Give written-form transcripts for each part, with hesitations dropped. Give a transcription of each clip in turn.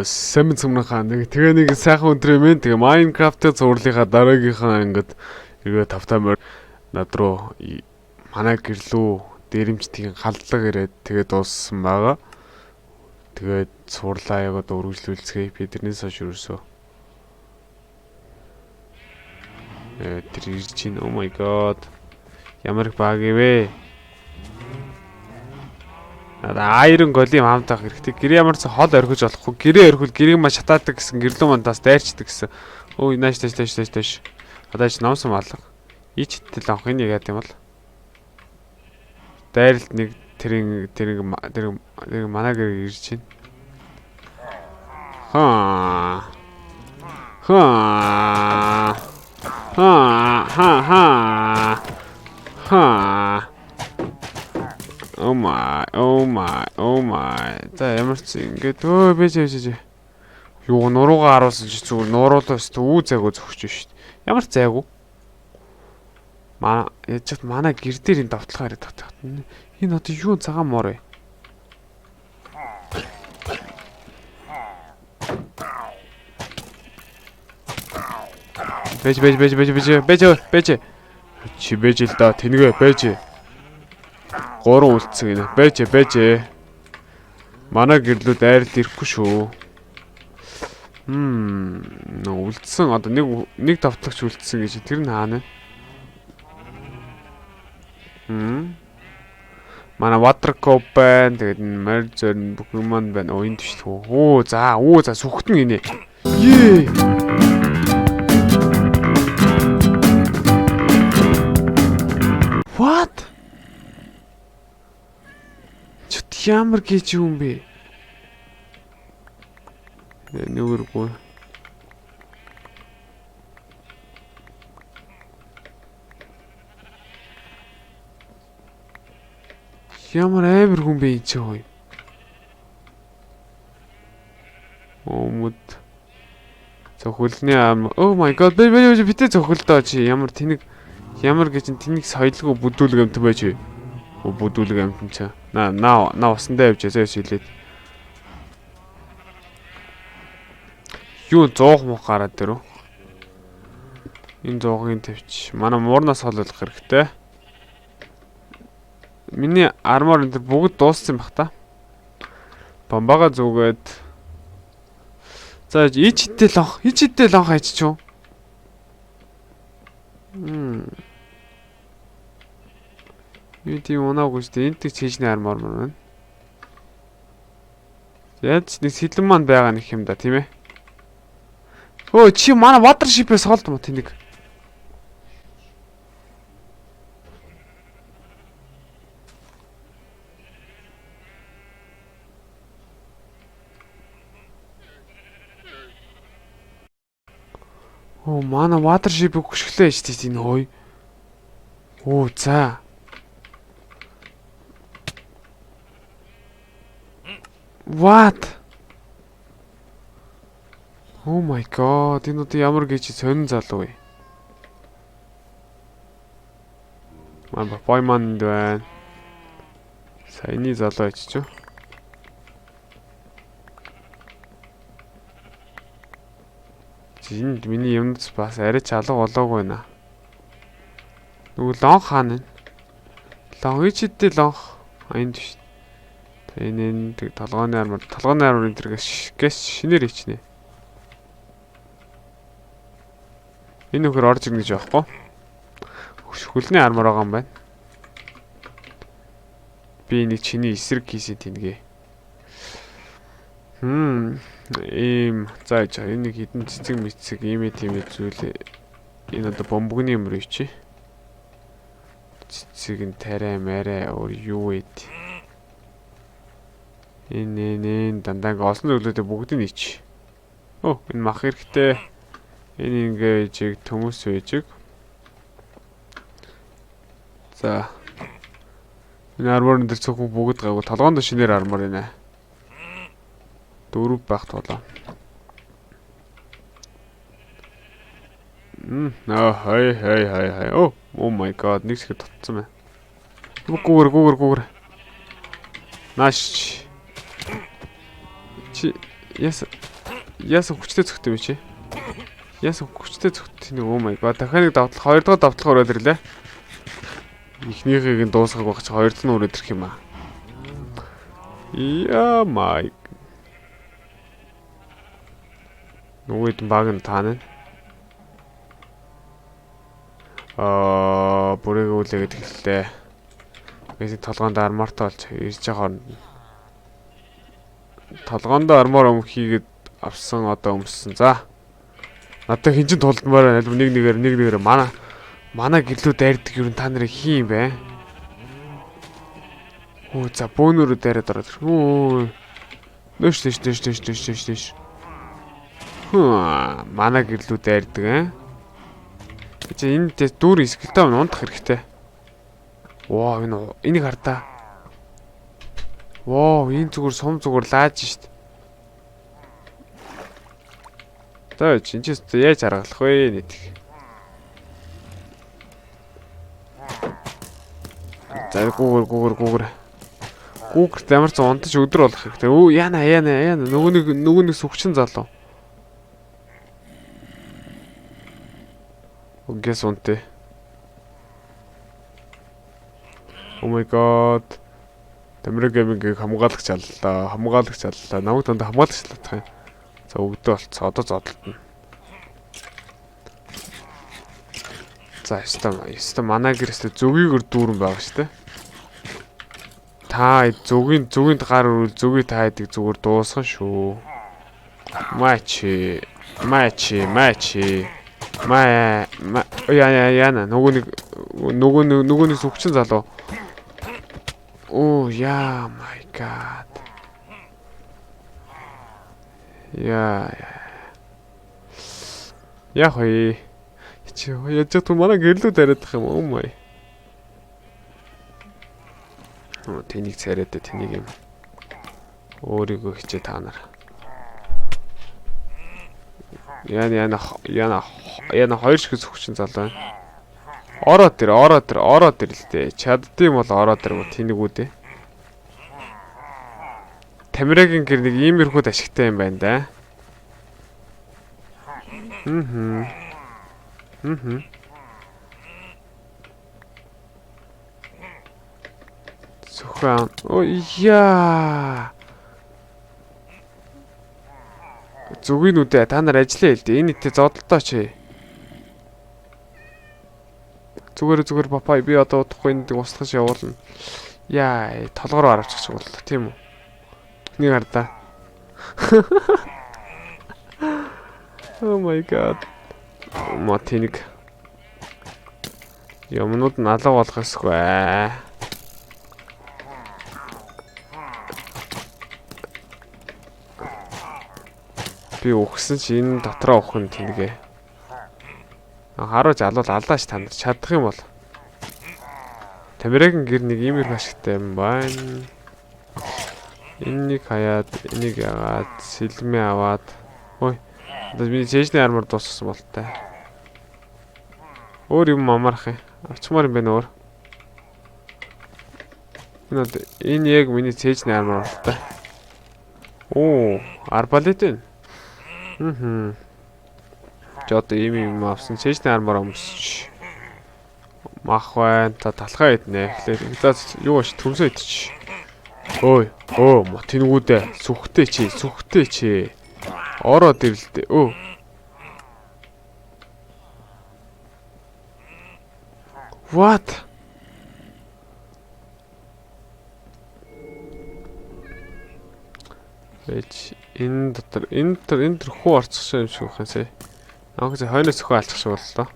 Сайн цомнохаа тэгээ нэг сайхан өдрөө мэн тэгээ Minecraft-ийн зурлынхаа дараагийнхаа ингээд эргээ тавтамаар над руу манай гэрлүү дээрэмчдгийн халдлага ирээд тэгээ дууссан байгаа. Тэгээд сурлаа ягаад өргөжлүүлцгээе биднээс хойш юусоо. Тэр ирж чинь oh my god. Ямар их баг ивэ. Айрон голим хамтаах хэрэгтэй. Гэрээ ямар ч хол орхиж болохгүй. Гэрээ орхил гэрийг маш шатаадаг гэсэн гэрлүү мандаас дайрчдаг гэсэн. Ой нааш. Одооч номсон малга. Ичтэл анх энийг яад юм бол. Дайралт нэг тэр манай гэр ирж чинь. Ха. Oh my. За ямар ч ингээд бэж. Юу нуруугаа харуулсан чи зүгээр нууруулаас үү зайгуу зөгч шүү дээ. Ямар ч зайгуу. Яжт манай гэр дээр энэ давталгаа яриад татах. Энэ одоо юу цагаан мор вэ? Бэж. Чи бэж л да тэнгээ бэж. 3 үлдсэн гинэ. Бэж. Манай гэрлүүд айрал ирэхгүй шүү. Үлдсэн одоо нэг давтлагч үлдсэн гэж тэр нь хаана вэ? Манай watercop байна. Тэгээд merger Pokemon байна. Оо энд биш үү. Оо за сүхтэн гинэ. Ее. What? Ямар гэж юм бэ? Нүгэргүй. Ямар амар хүн бэ энэ ч хой. Омд. Цохилны ам. Oh my god. Битээ цохилдоо чи ямар гэж тэнэг соёлгүй бүдүүлэг амт байж. Бүдүүлэг амт чи. Наа усандаа явж ясаа шилээд. Юу 100 мөх гараад дөрөв. Энэ 100-ыг тавьчих. Манай муурнаас холуулах хэрэгтэй. Миний армор энэ бүгд дууссан бах та. Бомбага зүгээд. За ичтэй лонх хайчих. Юу тийм унаагүй шүү дээ. Энд тэг чийжний армор маань. Яаж нэг сэлэн маань байгаа нэг юм да тийм ээ. Өө чи манай watership-ээс холд мо тэнэг. Оо манай watership-ийг хөшглөө шүү дээ энэ хой. Оо за. What? Oh my god, энэ одоо ямар гэж сонин залуу вэ? Манай Пойманд байна. Саяны залуу ачиж. Энд миний юмд бас арай ч алга болоогүй байна. Нөгөө лонх хаана вэ? Лонх ичтэй лонх. Энд биш. Энэ тэг толгойн армор энэ төргөөс шинээр ичнэ. Энэ нөхөр орж ирнэ гэж байхгүй. Хөлний армор байгаа юм байна. Би нэг чиний эсрэг хийсэн тэнгээ. За энэ нэг хідэн цэцэг ийм зүйл. Энэ одоо бомбогны юм руу чи. Цэцэг нь тарай марай өөр юу вэ? Энэ дандаа олсон зөвлөдөө бүгдийг ич. Оо энэ мах хэрэгтэй. Энэ ингэж төмөс үйжиг. За. Энэ арморын дээр цөөхөн бүгд гайгүй толгоонд шинээр армор байна. 4 байх толоо. Хай. Oh my god, нэг шиг татсан байна. Гүүгэр. Нааш. Чи яс Яасан хүчтэй зөвхтэй бэ чи? Яасан хүчтэй зөвхтэй нэг oh my god. Дахиад нэг давтлах, хоёр дахь давтлах өрөөд ирлээ. Эхнийхийг нь дуусгах байх чи хоёр дахь нь өрөөд ирэх юм аа. Яа май. Нүгэд баг нь таана. Бүрийг үлээгээд хэллээ. Гэвч толгоонд армортой болж ирж байгаа хооронд толгоонд армор өмхийгээд авсан одоо өмссөн. За. Надад хин чин тулдмаар байна. Нэг нэгээр манай гэрлүү дайрдаг юу та нарыг хий юм бэ? Оо за бөөнөрөө дайраад ороод ир. Оо. Дэш. Манай гэрлүү дайрдаг аа. Чи энэ дүүр эсгэлтэй ундах хэрэгтэй. Воо энийг хардаа. Воо энэ зүгээр сум зүгээр лааж штт. За чи яаж харгалах вэ нэг. За гүүгэр. Гүүгэрт ямар ч унтаж өдөр болох хэрэгтэй. Өө яана. Нөгөө нэг сүгчин залуу. Угээс унтээ. Oh my god. Тамираг гэмиг хамгаалагч аллаа. Намайг дандаа хамгаалагч аллаа. За өгдөө болцсон. Одоо зодолтно. За яста манай гэрээсээ зүгийгэр дүүрэн байгаа штэ. Та зүгийнд гар өрүүл зүгийг та хэдийг зүгээр дуусган шүү. Мачи. Яна нөгөө нэг сүгчин залуу. Oh yeah my god. Яа хой. Чи яаж ч манай гэрлүү дараадах юм уу май. Тэнийг царайд тэнийг юм. Өөрийгөө хичээ та нар. Яна хоёр шиг сүгчин залуу. Ороод ир л дээ. Чаддсан бол ороод ир тэнийг үүдээ. Тамирагийн гэр нэг иймэрхүүд ашигтай юм байна да. Сухаан. Оо яа. Зүгийн үдэ та нар ажиллаа хэл дээ. Энэ ихтэй зодолтой чи. Зүгээр папай би одоо удахгүй энд устгаж явуулна. Яа, толгороо аравчих боллоо тийм үү? Нэг хардаа. Oh my god. Матиник. Юмнууд нь алга болох ёсгүй. Би өгсөн чи энэ дотроо өгөх нь тэнэгэ. Харуулж алдааш та нар чадах юм бол. Тамирагийн гэр нэг иймэрхүү ашигтай юм байна. Энийг хаяад, энийг яагаад, сэлмээ аваад. Ой. Миний чэйжний армор дууссан болтой. Өөр юм амарах юм. Авчмаар юм байна өөр. Энэ яг миний чэйжний армор болтой. Оо, арбалет вэ? Жод ийм авсан чэйжний армор өмсч. Мах байна. Та талхаа иднэ. Тэгэхээр юу ш төмсөө идчих. Ой, мотингүүдээ сүхтэй чи. Ороод ирлээ. What? Энэ дотор хуу орцсон юм шиг байна. Агаас хойноос хөө алцах шиг боллоо.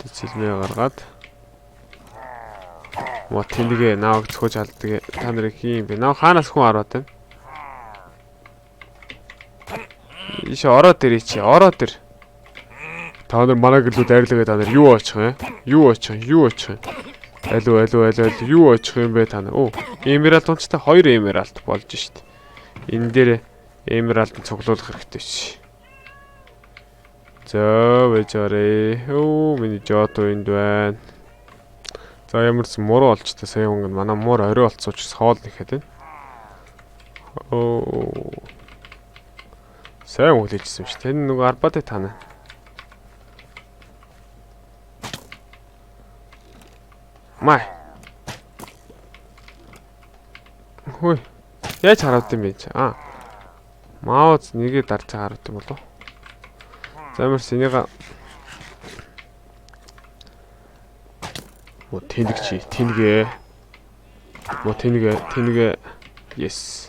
Тэцэлмээ гаргаад. Мо тэнийгээ нааг цохож алддаг. Та нарыг хийм бэ? Наа хаанаас хүн ороод байна? Иш ороод ирээ чи. Та нар манай гэлүүд арилгаа та нар юу очих вэ? Юу очих вэ? Алуу юу очих юм бэ та нар? Эмералд унцтай 2 эмералд болж шít. Энэ дээр эмералд цуглуулах хэрэгтэй шít. За вэжарэ. Миний жото энд байна. За ямарсан мууруу олчтой сая өнгө манай муур орой болцсон учраас хоол нэхэд байна. Оо. Сайн үлээжсэн шүү. Тэн нөгөө арбатай таана. Май. Хөөе. Яаж хараад юм бэ? Маус нэгээ дарж хараад юм болов. За ямарс энийга Мо тэнгээ. Yes.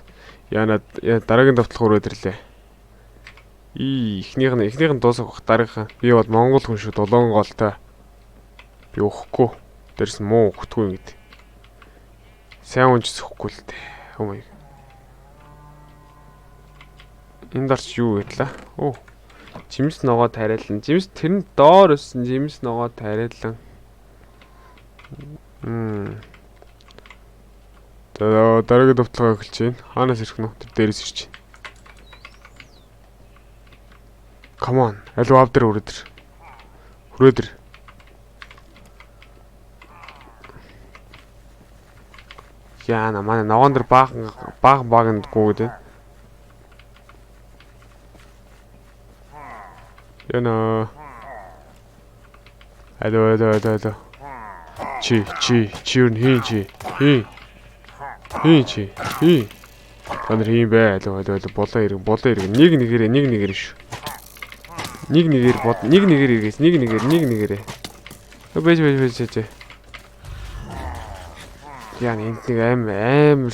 Яна дараагийн давтлах өрөөд ирлээ. Эхнийх нь дуусах бах дараагийнхаа. Би бол монгол хүн шүү, дулаан голтой. Би өөхгүй. Дэрс муу өгтгүй ингэдэг. Сайн унж сөхгүй л дээ. Oh my. Энд дарч юу гэтлээ? Оо. Жимс ногоо тариалан. Жимс тэр нь доор өссөн жимс ногоо тариалан. Дараагийн давталгаа эхэлж байна. Хаанаас ирэх нь? Тэр дээрээс ирж байна. Come on. Алуу ав дээр хүрээдэр. Яна манай ногоон дээр баахан гүйгээд байна. Яна. Алуу. Чи юу хийн чи. Хин. Танар хийм бай. Алуу болоо иргэн. Нэг нэгээр шүү. Нэг нэгээр эргээс. Нэг нэгээрээ. Бэж. Яа нэг амар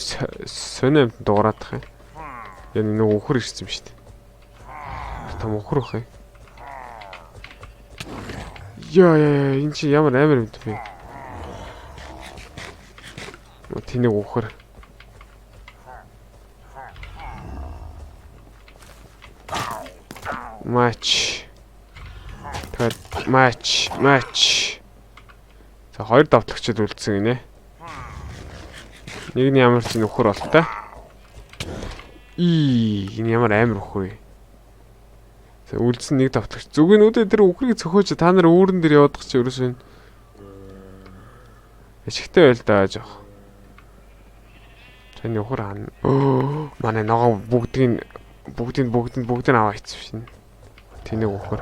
сонио амт дуурайдах юм. Яа нэг өхөр ирсэн юм шүү дээ. Том өхөр бах юм. Яа энэ чи ямар амар юм бэ? Тэнийг өхөр. Матч. За хоёр давтлагчд үлдсэн гинэ. Нэг нь ямар ч нөхөр болтой. Энэ ямар амар өхөр. За үлдсэн нэг давтлагч. Зүгнүүдээ тэр өхрийг цохооч та нар үүрэн дээр явах чи ерөөсөө ашигтай байл даа жоох. Таны өхөр хаана? Манай ногоо бүгдийг аваа хийчихв шин. Тэнийг өхөр.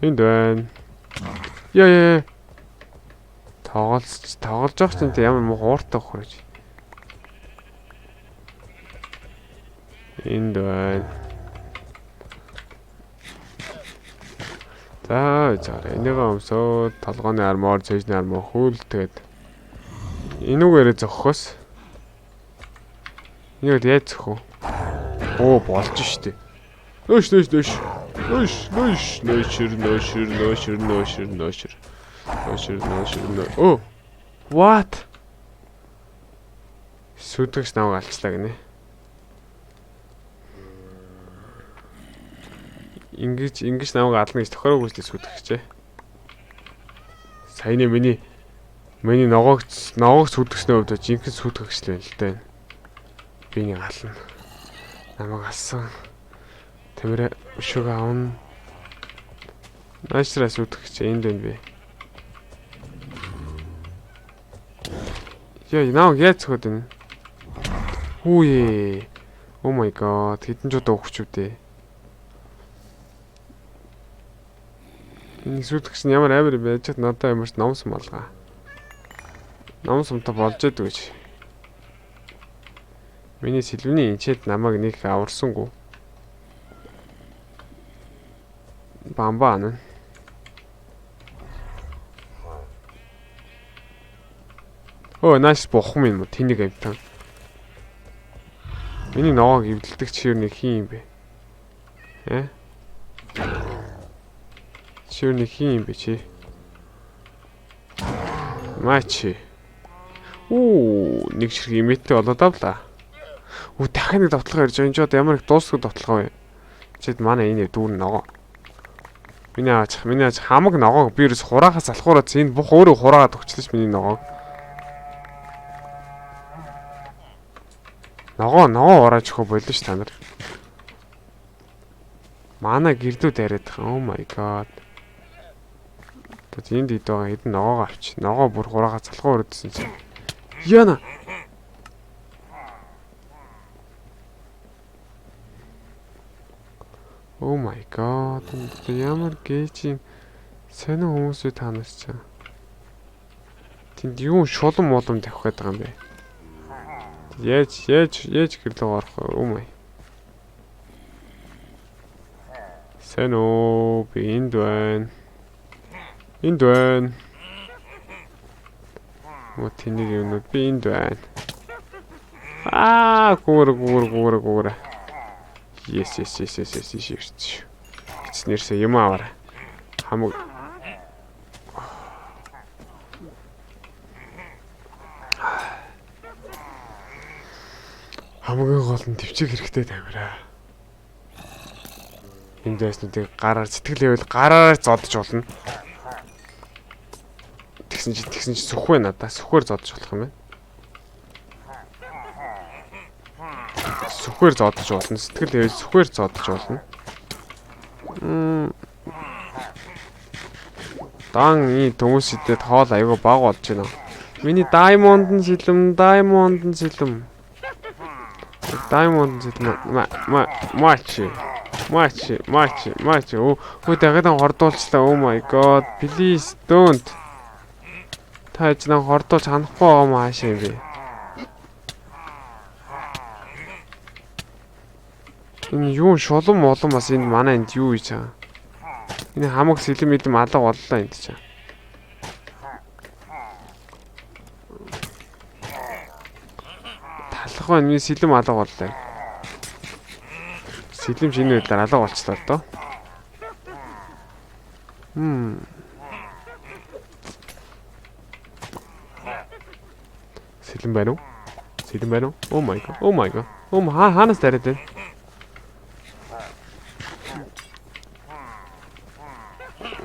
Энд байна. Яа. Тоглож явах чинь ямар муу хууртай өхөр гэж. Энд байна. За энийг өмсөө толгооны армор, цэжний армор хөөлтэйд энүүгээрээ зохихоос. Энийг яаж зохих вэ? Болж штэ. Нөөш. What? Сүдгэж наваг алчлаа гинэ. Ингэж намайг ална гэж тохироогүй л сүдгэж. Саяны миний ногоог сүдгэснээ хувьд жинхэнэ сүдгэгчлээ л дээ. Би нэг ална. Намайг алсан. Тэмрэ өшөг аавн. Наашраа сүдгэж энд байна би. Яа, намайг яаж цохоод байна? Хүүе. Oh my god, хэдэн ч удаа өгч үдээ. Энэ сүдгэж ямар амар байж чад надад ямарч номсон болгоо. Номсомтой болж яддаг гэж. Миний сэлвний инчээд намайг нэг аварсангүй. Бамбаа. Нааш бохом юм уу? Тэнийг амтан. Миний ногоог эвдэлдэг чирний хин юм бэ? Чирний хин юм бэ чи? Мачи. Нэг ширхэг имэттэй болоод авлаа. Дахин нэг давталгаа ирж байгаа. Энд ч ямар их дуусах давталгаа вэ? Чид манай энэ дүүр ногоо. Миний аач хамаг ногоог би ерөөс хураахаас алхуураад энэ бүх өөрөө хураагаад өгчлээ миний ногоог. Ногоо ураач хөө болоо ш та нар. Манай гэрдүү тариад байгаа. Oh my god. Энд ид байгаа хэдэн ногоогоо авч. Ногоо бүр хураага залхуу өрөдсөн чинь. Яна. Oh my god. Ямар гээжин сонин хүмүүсүй танаас чаа. Тэнд юу шулан молом тавих гээд байгаа юм бэ? Яаж гэрлээ орох вэ? Oh my. Сэно би энд байна. Энд байна. Мо тэнийг юмнууд би энд байна. Гүүр. Yes. Гиснэрсээ юм аваарай. Хамгийн гол нь төвчиг хэрэгтэй тавираа. Энд байснуудыг гараар сэтгэл хэвэл гараар зодож болно. Тэгсэн чи сүхгүй надаа. Сүхгээр зодож болох юм байна. Сүхгээр зодож болно. Сэтгэл хэвэл сүхгээр зодож болно. Дан и хүмүүсэд хоол аяга баг болж байна. Миний diamond сэлэм. Матч. Өө дагадан хордуулчлаа. Oh my god. Please don't. Та ичнээ хордуулж ханахгүй байгаа маа хаашаа юм бэ? Энэ юу шулан молон бас энэ манай энд юу хийж байгаа? Энэ хамаг сэлэм мэдэм алга боллоо энд чаа. Талах байна. Миний сэлэм алга боллоо. Сэлэм шинэ байдлаар алга болчлоо доо. Сэлэм байна уу? Oh my god. Хаанаас тариад байна?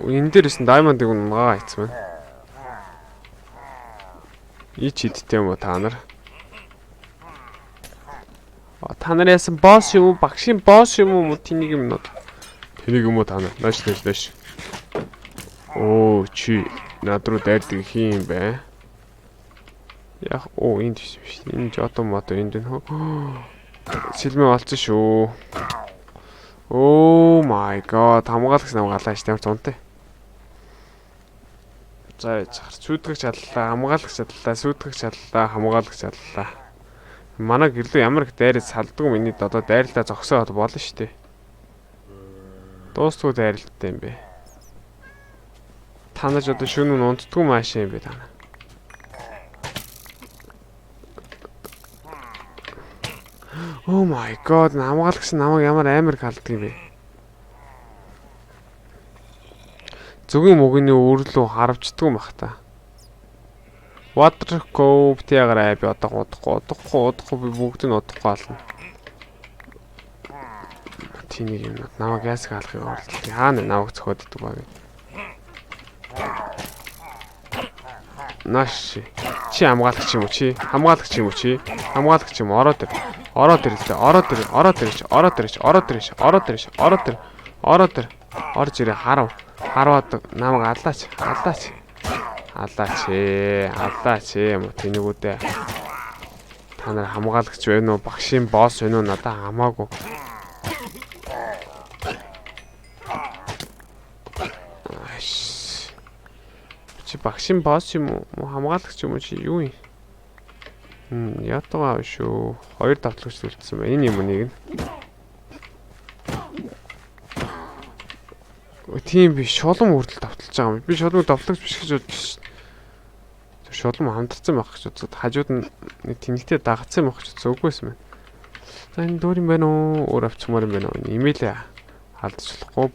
Энэ дээрээс нь diamond-ыг унгаа хийцмэн. Ич идтэй юм уу та нар? Та нар яасан босс юм уу? Багшийн босс юм уу? Тэнийг юм уу та нар? Нааш. Оо чи над руу дайрдаг хин бэ? Яг энд биш. Энэ жото мото энд нөө. Сэлмээ олцсон шүү. Oh my god. Хамгаалагч намгаалаа ш тамир зунтай. За сүйтгэж чадлаа, хамгаалагч чадлаа, хамгаалагч чадлаа. Манай гэрлүү ямар их дайраад салдаг миний одоо дайрлаа зогсоод болно шүү дээ. Дуустгүй дайралтай юм бэ. Танаж одоо шөнө нь унтдгүй маашаа юм бэ тана. Oh my god, хамгаалагч намайг ямар амар халдаг юм бэ. Зүгийн мөгөний өөрлөө харавчдаг юм бах та. Water cove тийгээрээ би одоо удахгүй би бүгд нь удахгүй ална. Тэнийг юм намайг яасг алахыг оролдох. Хаана намайг цохоод идэг баг. Наш чи хамгаалагч юм уу чи? Хамгаалагч юм ороод ир. Ороод орж ирээ хараад намайг алаач юм уу тэнэгүүдээ. Та нар хамгаалагч байна уу? Багшийн босс байна уу? Надаа хамаагүй. Чи багшийн босс юм уу? Хамгаалагч юм уу чи юу юм? Ятгаа шүү. 2 давтлагч үлдсэн байна. Энэ юм нэг нь. Тийм би шулам хүртэл давталж байгаа юм. Би шулам давтлагч биш гэж бодсон. Шулам хамтарсан байх гэж бодсод хажууд нь тэнэгтэй дагацсан байх гэж бодсон. Үгүйсэн байна. За энэ дөр юм байна уу? Өөр авчмаар юм байна уу? Имэйлээ халдчихлахгүй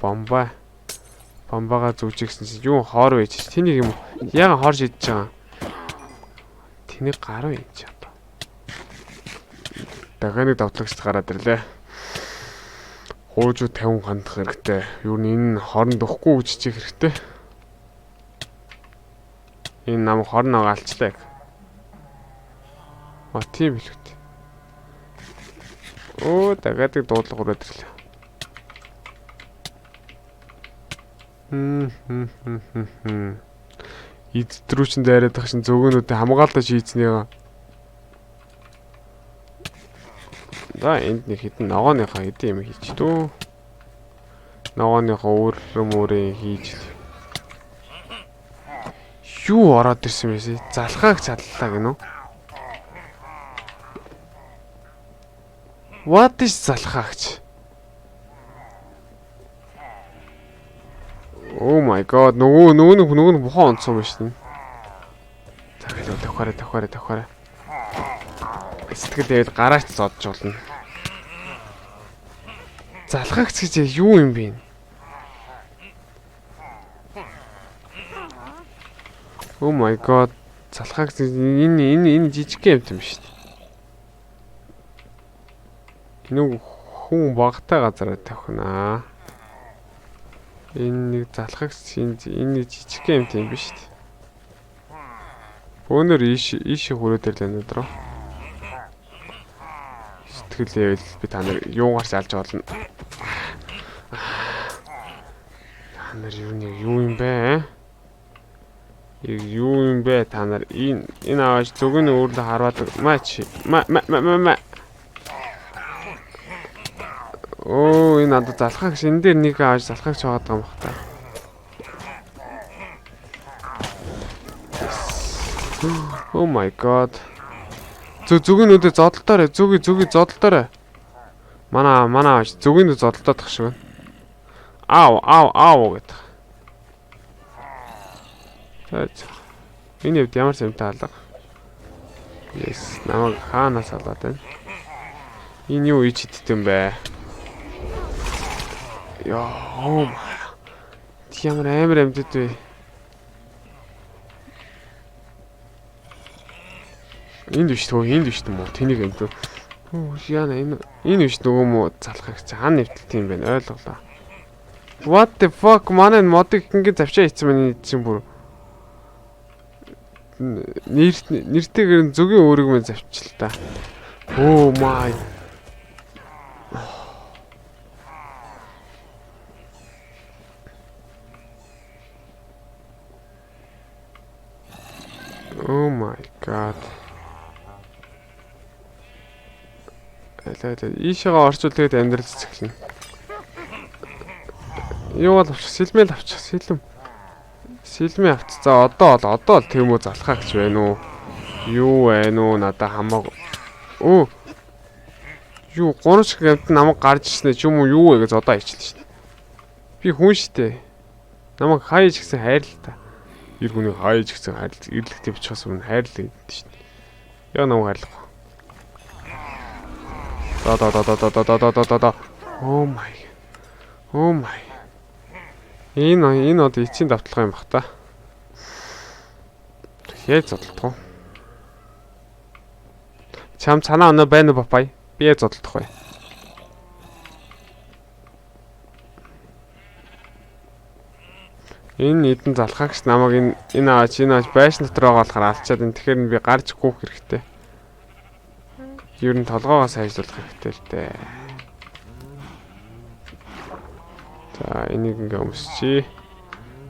бомбагаа зүжигсэн чинь юу хоор байж. Тэнийг юм яагаад хоор шидэж байгаа? Тэнийг гарав юм чи одоо. Дахиад нэг давтлагч гараад ирлээ. Хуужуу 50 хандах хэрэгтэй. Юу энэ хорон дөхгүй гэж чиг хэрэгтэй. Энэ нам хорноо алчлаа. Тийм билүүт. Дахиад нэг дуудлага өрөөд ирлээ. Эздрүүчин дайраад тах шин зөвгөнүүдээ хамгаалалтаа шийдснийгаа. За энд нэг хитэн ногооныхоо хэдийн юм хийж дөө. Ногооныхоо өөрөмөрөө хийж. Юу ороод ирсэн мэсэ? Залхааг чадлаа гинөө. What is залхаагч? Oh my god, нөгөө нь бухан онцсон байна шүү дээ. За гэлээ давхаарай. Сэтгэл дээл гараач зодж болно. Залхаагч гэж юу юм бэ? Oh my god, залхаагч энэ жижиг юм шүү дээ. Энэ хүн багтай газараа тавхнаа. Энэ нэг залхагч энэ жижиг юм тийм биш үү? Бөөнөр ийшээ хүрээд ирлээ өдрөө. Сэтгэлээ би та нар юугаарч алж болно. Та нар юу юм бэ? Юу юм бэ та нар энэ аваач зөвгөн өөрлө хараад ма. Оо энэ надад залхаагч энэ дээр нэг аваад залхаагч аваад байгаа юм бах та. Oh my god. Зүгнүүдээ зодолтоорой. Зүгийг зодолтоорой. Манай аваач зүгийг зодолтоод тах шиг байна. Аав гэдэг. Энэ үед ямар сэмтэй алга. Yes, намайг хаанаас аваад байна? Энэ юу ич идэх юм бэ? Яа. Ямар амар амьдд вэ? Энд биш төө мó тэнийг амьд. Яана энэ биш нөгөө мó залхагч хаана нэвтэлт юм бэ? Ойлголоо. What the fuck манай модыг ингэ завчаа хийсэн миний чинь бүр нэртэйгээр зөвгийн өөрийг мэн завчлаа та. Oh my. Oh my god. Ийшээгаа орчуул тэгээд амьдрал цэцгэлнэ. Юу бол авчих? Сэлмэл авчих. Сэлмээ авчих. За одоо л тийм үү залхаагч байна уу? Юу байна уу? Надаа хамаагүй. Оо. Юу гонч гэмт намайг гарч ирснэ ч юм уу юу вэ гэж одоо ичлээ шин. Би хүн штэ. Намайг хайж гисэн хайр л та. Ир хүний хайж гисэн хайр ирлэгтэй бичихээс өмнө хайр л гэдэг шин. Яа намайг хайрлах. Да. Oh my. Энэ одоо эцсийн давталгаа юм бах та. Яаж зодтолдох вэ? Чам цанаа өнөө байна уу папай? Би яаж зодтолдох вэ? Энэ эдэн залхаагч намайг энэ аваач байшин дотор байгаа болохоор алчаад энэ тэгэхээр би гарч гүйх хэрэгтэй. Ер нь толгоогоо сайжруулах хэрэгтэй л дээ. За энийг ингээ өмсчи.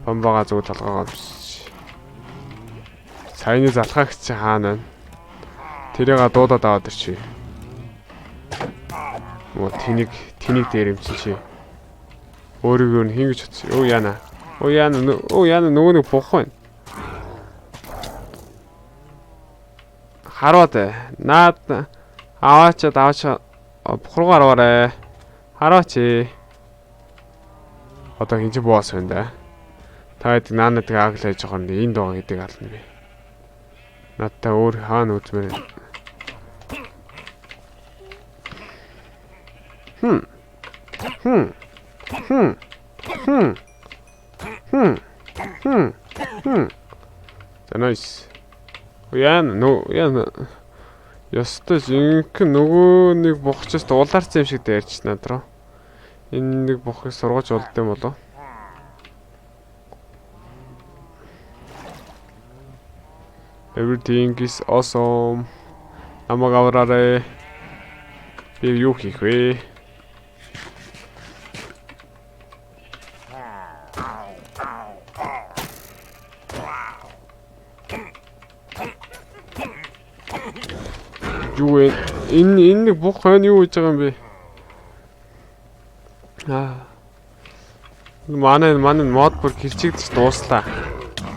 Бомбоогоо зөв толгоогоо өмсчи. Саяны залхаагч хаана байна? Тэрийг дуудаад аваад ирчи. Оо тэнийг дээр юмсан чи. Өөрийгөө хин гэж утсан. Оо яана нөгөө нэг бох байна. Хараад наад аваач бухруугаар аваарэ. Хараач. Одоо хинч боос байна да. Та хэд наанад аглаж байгаа юм энд байгаа гэдэг ална би. Надтай өөр хаана үзмээр. За nice. Яана. Ястай жинхэнэ нөгөө нэг бохчоос дуулаарсан юм шиг дайрч над руу. Энэ нэг бохыг сургаж болд юм болов. Everything is awesome. Намайг авраарай. Би юу хийх вэ? Юу вэ? Энэ нэг бух хойно юу хийж байгаа юм бэ? Манай мод бүр хилчигдэж дууслаа.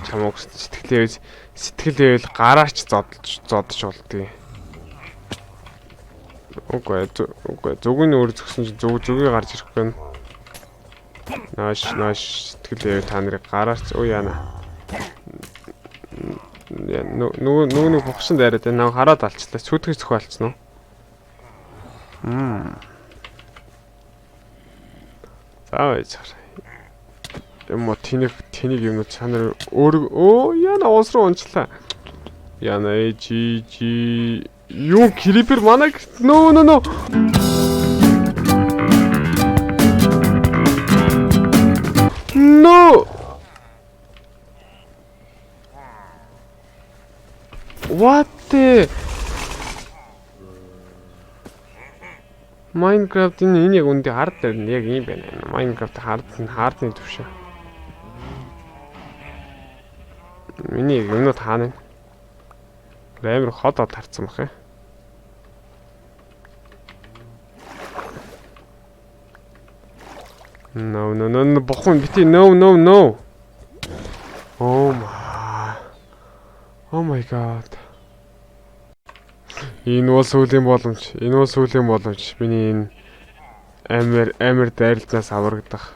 Чамаг сэтгэл байвал гараач зодож болдгийг. Үгүй зүгийн өөр зөксөн чинь зүгийг гарч ирэхгүй. Нааш сэтгэл байвал та нарыг гараач яана. Нүг бухсан дайраад байна. Хараад алчлаа. Сүтгэж зөхөө алцсан уу? За байж байгаа. Эмо тэнийг юм чанар өөр яна уус руу унчлаа. Яна жи юу крипер манаг no. No. What the Minecraft энэ яг үндэ хард дээр яг юм байна. Minecraft хардны төвшөө. Миний юмнууд хаана вэ? Амар ходоод харцсан бах юм. No, бохон бити no. Oh my god. Энэ бол сүүлийн боломж. Миний энэ амар дайралтнаас аврагдах.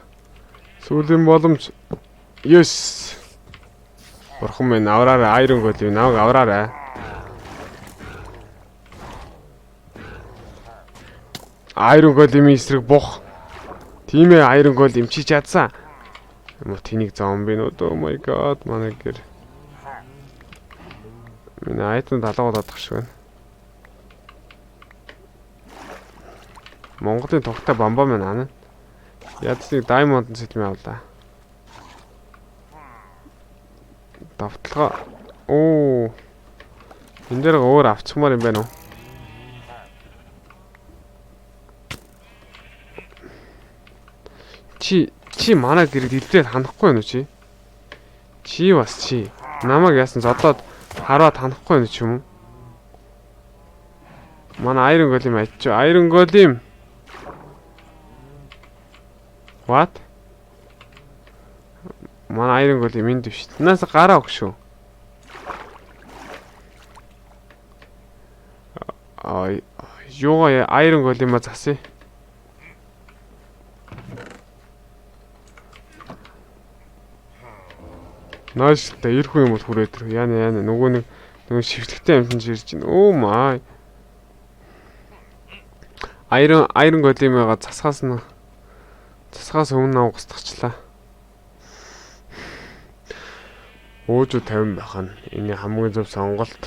Сүүлийн боломж. Yes. Бурхан минь авраарай, Iron Golem намайг авраарай. Iron Golem-ийн эсрэг бух. Тийм ээ, Iron Golem чи чадсан. Юм тэнийг зомбинууд oh my god манай гэр. Миний айтан далаагаад адах шиг байна. Монголын тогтой бамбаа минь ана. Ядсыг Diamond сэлмээ авлаа. Давталгаа. Энэ дээр өөр авчмаар юм байна уу? Чи манай гэрэг дэлбэрээд ханахгүй байна уу чи? Чи намайг яасан зодоод хараад ханахгүй байна ч юм уу? Манай Iron Golem ачиж Iron Golem. What? Манай Iron Golem энд биш. Танаас гараа өгш шүү. Юугаа Iron Golem-а засъя. Нааш та ирэх юм бол хүрээд ир. Яна нөгөө шивтгтэй амтан ирж байна. Oh my. Iron Golem-ага засахаас өмнө авах гацчихлаа. Өөжөө 50 байх нь. Энэ хамгийн зөв сонголт.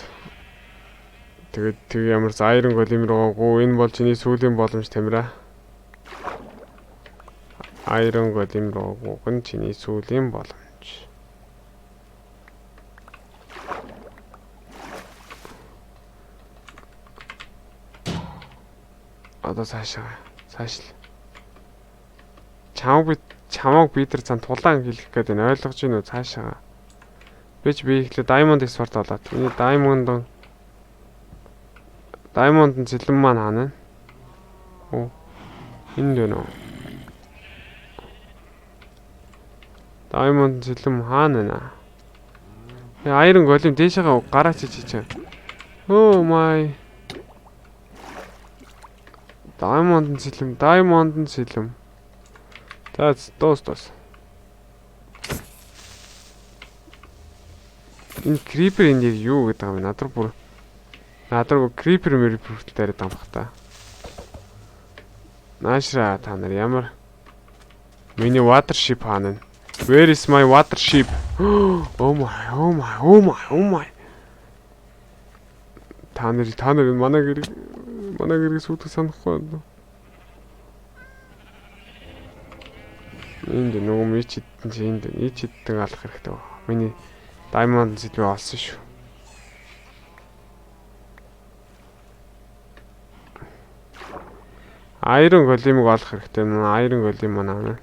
Тэгээд ямар ч Iron Golem руугаа энэ бол чиний сүүлийн боломж тамира. Iron Golem руугаа нь чиний сүүлийн боломж. Одоо цаашаа. Чамаг бид нар цан тулаан хэлэх гээд энэ ойлгож байна уу цаашаа. Би ихлэ Diamond Export болоод. Энэ Diamond зэлэн маань хаана вэ? Энд байна уу? Diamond зэлэн хаана вэ? Iron Golem дээшээ гараач чичээ. Oh my. Diamond зэлэм. Тоос. Энэ creeper энэ юу гэдэг юм бэ? Надруу creeper мэрэгтэй дамбах та. Наашра та нар ямар миний watership хаана вэ? Where is my watership? Oh my. Та нар манай гэрийг сүйдэх санахгүй байна. Энд нөгөө мичидэн алах хэрэгтэй ба. Миний Diamond зэлбээ олсон шүү. Iron Golem-ыг олох хэрэгтэй. Iron Golem манай.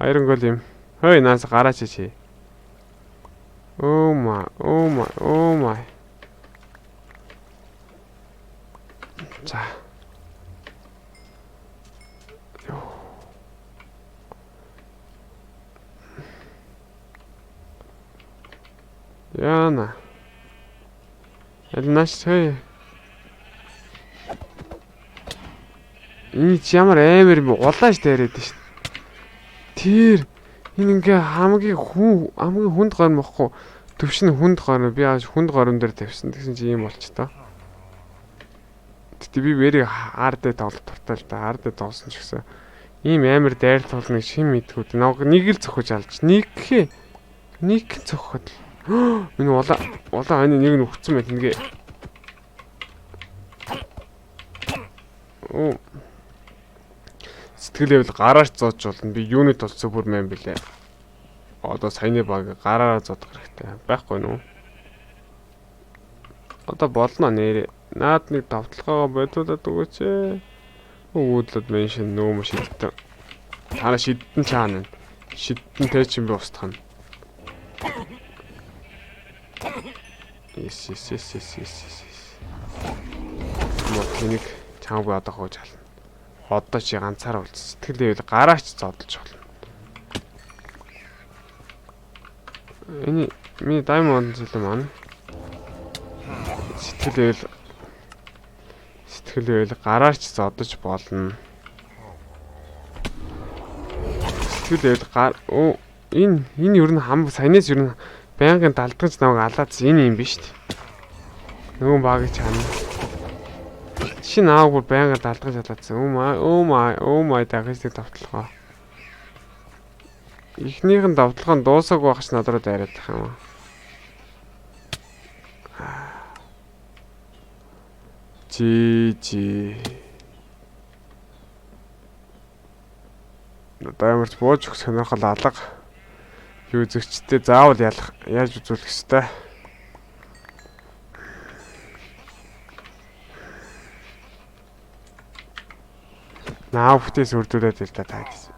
Iron Golem. Хөөе наас гараач чи. Oh my. За. Яна. Элнаш хэй. Энэ ч ямар амар юм улааш дайраад шүү. Тэр энэ ингээ хамгийн хүнд гор мохгүй. Төвшин хүнд гор би ааш хүнд горон дээр тавьсан. Тэгсэн чи ийм болч таа. Тэгтээ би вэрийг ардэ тоглох туртай л да. Ардэ тоглосон ч гэсэн ийм амар дайр тоглоныг шин мэдгүүд. Нэг л зөхөж алж. Нэг зөхөхөд. Энэ улаа энэ нэг нь өгцөн байт нэгэ. Оо. Сэтгэл хэвэл гараарч зоож болно. Би юунит бол Супермен билээ. Одоо саяны баг гараараа зодох хэрэгтэй. Байхгүй нү? Одоо болно нэрээ. Наад нэг давталгаагаа бодуулаад өгөөч ээ. Өөдлөд меншин нөөм шидтэн. Тара шидтэн чаана. Шидтэнтэй ч юм би устгах нь. Yes. Моник чамгүй одоо хоож ална. Одоо чи ганцаараа үлдсэн. Сэтгэл хэвэл гараач зодолж болно. Энэ миний даймонд зүйл маань. Сэтгэл хэвэл гараач зодож болно. Сэтгэл хэвэл энэ ер нь саянаас ер нь байнгын далдгаж намайг алаадсан энэ юм биш үү? Нөгөө багыг чана. Чи нааг бүр байнгын далдгаж алаадсан. Oh my дагчдыг давталгаа. Эхнийх нь давталгаа дуусаагүй байх ч надруу дайраад байх юм. Жи. Даймарч бууж өгөх сонирхол алга. Юу зөгчтэй заавал яаж үзүүлэх ёстой. Наа бүтээс үрдүүлээд ил та гэсэн.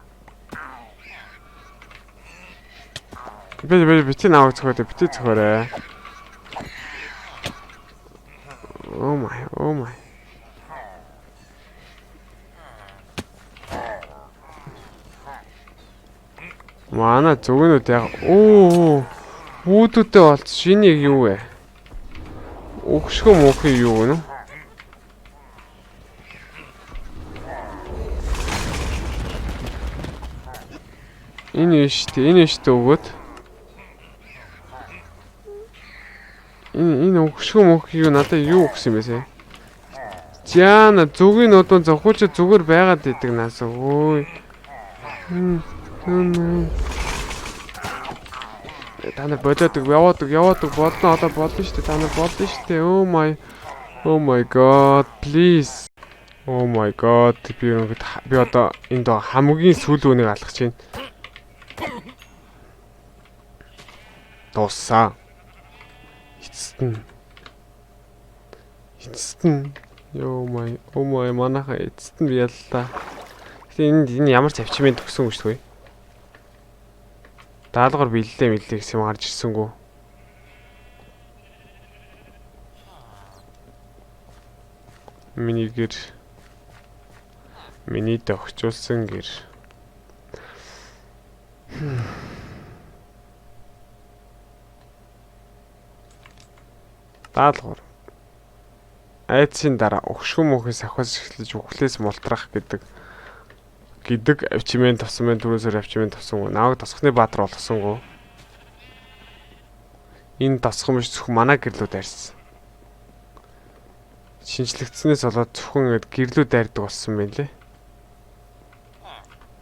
Би нааг зөхөөрэй. Oh my. Манай зүгнүүд яг үүдүүдтэй болц шинийг юу вэ? Өгшгөө мөхий юу гэнэ? Энэ штэ өгөөд. Энэ өгшгөө мөхий юу надад юу өгсөн юм бэ? Жаана зүгийн нодон зохиолч зүгээр байгаад идэг наасаа. Ой. Та нар бодоод яваадаг болно одоо болно шүү дээ. Та нар болно шүү дээ. Oh my god, please. Oh my god. Би одоо энд хамгийн сүүлөөнийг алгах чинь. Дуусаа. Эцэстэн. Oh my манайха эцэстэн би яллаа. Гэтэ энэ ямар ч авчимын төгсөн юм шүү дээ. Даалгаар биллээ гэсэн юм гарч ирсэнгүү. Миний төгчүүлсэн гэр. Даалгаар. Айдсын дараа өгшгөн мөхөөс ахвас эхлэж үхлээс мултрах гэдэг авчимын тавсан түрүүсээр авчимын тавсан. Нааг тосхны баатар болгосонгүй. Энэ тосхон биш зөвхөн манай гэрлүү дайрсан. Шинжлэгдснээс болоод зөвхөн гэрлүү дайрдаг болсон байна лээ.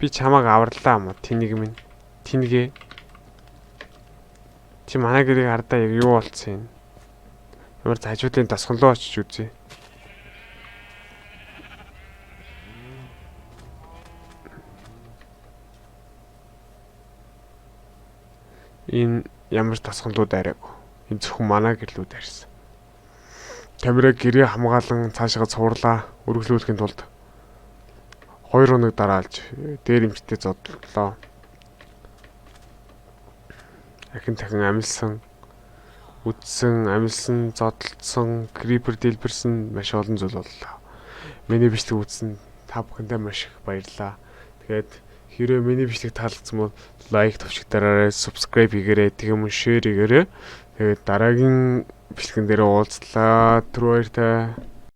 Би чамааг аварлаа юм уу? Тэнийг минь. Тингээ. Чи манай гэрийг хардаа яг юу болцсон юм? Ямар зажуудлын тосхон руу очиж үзье. Энэ ямар тасгал руу дайраагүй. Энэ зөвхөн манай гэрлүү дайрсан. Камерыг гэрээ хамгаалan цаашаа цуурлаа. Өргөлүүлэхийн тулд 2 хоног дараалж дээр эмчтэй зодлоо. Ахин дахин амилсан, үдсэн, амилсан, зодтолцсон, крипер дэлбэрсэн маш олон зүйл боллоо. Миний бичлэг үзсэн та бүхэндээ маш их баярлалаа. Тэгээд хэрвээ миний бичлэг таалагдсан бол лайк товчгодараарай, subscribe хийгээрэй, тэгм share хийгээрэй. Тэгээд дараагийн бичлэгэн дээр уулзлаа. Түр баяртай.